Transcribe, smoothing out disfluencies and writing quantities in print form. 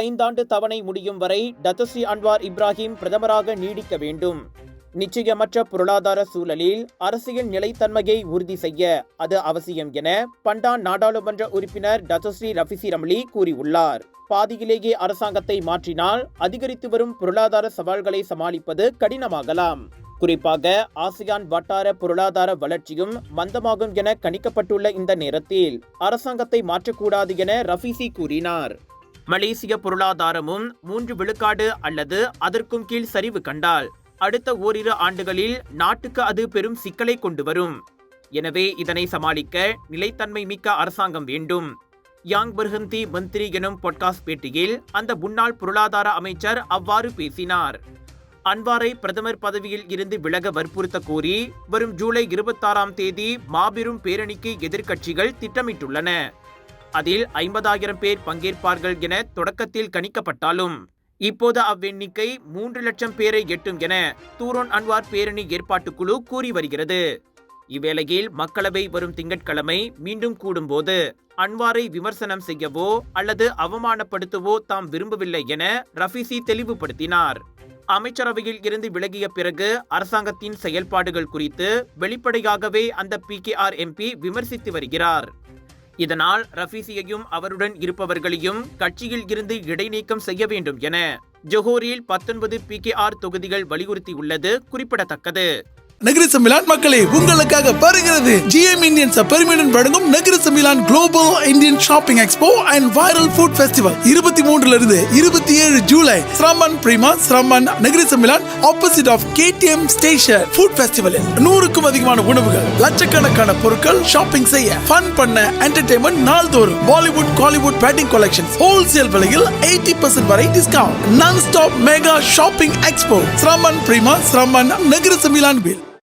5 ஆண்டு தவணை முடியும் வரை டத்தஸ்ரீ அன்வார் இப்ராஹிம் பிரதமராக நீடிக்க வேண்டும். நிச்சயமற்ற பொருளாதார சூழலில் அரசியல் நிலைத்தன்மையை உறுதி செய்ய அது அவசியம் என பண்டான் நாடாளுமன்ற உறுப்பினர் டத்தஸ்ரீ ரஃபிசி ரம்லி கூறியுள்ளார். பாதியிலேயே அரசாங்கத்தை மாற்றினால் அதிகரித்து வரும் பொருளாதார சவால்களை சமாளிப்பது கடினமாகலாம். குறிப்பாக ஆசியான் வட்டார பொருளாதார வளர்ச்சியும் மந்தமாகும் என கணிக்கப்பட்டுள்ள இந்த நேரத்தில் அரசாங்கத்தை மாற்றக்கூடாது என ரஃபிசி கூறினார். மலேசிய பொருளாதாரமும் 3 விழுக்காடு அல்லது அதற்கும் கீழ் சரிவு கண்டால் அடுத்த ஓரிரு ஆண்டுகளில் நாட்டுக்கு அது பெரும் சிக்கலை கொண்டு வரும். எனவே இதனை சமாளிக்க நிலைத்தன்மை மிக்க அரசாங்கம் வேண்டும். யாங் பர்ஹந்தி மந்திரி எனும் பாட்காஸ்ட் பேட்டியில் அந்த முன்னாள் பொருளாதார அமைச்சர் அவ்வாறு பேசினார். அன்வாரை பிரதமர் பதவியில் இருந்து விலக வற்புறுத்த கோரி வரும் ஜூலை 26ஆம் தேதி மாபெரும் பேரணிக்கு எதிர்க்கட்சிகள் திட்டமிட்டுள்ளன. அதில் 50,000 பேர் பங்கேற்பார்கள் என தொடக்கத்தில் கணிக்கப்பட்டாலும் இப்போது அவ்வெண்ணிக்கை 3 லட்சம் பேரை எட்டும் என தூரோன் அன்வார் பேரணி ஏற்பாட்டுக்குழு கூறி வருகிறது. இவ்வேளையில் மக்களவை வரும் திங்கட்கிழமை மீண்டும் கூடும்போது அன்வாரை விமர்சனம் செய்யவோ அல்லது அவமானப்படுத்தவோ தாம் விரும்பவில்லை என ரஃபிசி தெளிவுபடுத்தினார். அமைச்சரவையில் இருந்து விலகிய பிறகு அரசாங்கத்தின் செயல்பாடுகள் குறித்து வெளிப்படையாகவே அந்த PKR MP விமர்சித்து வருகிறார். இதனால் ரஃபிசியையும் அவருடன் இருப்பவர்களையும் கட்சியில் இருந்து இடைநீக்கம் செய்ய வேண்டும் என ஜொஹோரில் 19 PKR தொகுதிகள் வலியுறுத்தியுள்ளது குறிப்பிடத்தக்கது. நகர சமிலான் மக்களே, உங்களுக்காக வருகிறது GM இந்தியன்ஸ் பெருமையுடன் வழங்கும் நகர சமிலான் global Indian shopping expo and viral food festival 23 இருந்து 27 ஜூலை ஸ்ரமன் பிரீமா ஸ்ரமன் நகர சமிலான் opposite of KTM station food ஃபெஸ்டிவலில் 100க்கும் அதிகமான உணவுகள், லட்சக்கணக்கான பொருட்கள் ஷாப்பிங் செய்ய, ஃபன் பண்ண, என்டர்டெயின்மெண்ட் நாள்தோறும் Bollywood Kollywood wedding collections wholesale விலையில் 80% வரை டிஸ்கவுண்ட். நான் ஸ்டாப் மெகா ஷாப்பிங் எக்ஸ்போ ஸ்ரமன் பிரீமா ஸ்ரமன் நகர சமிலான் வில்.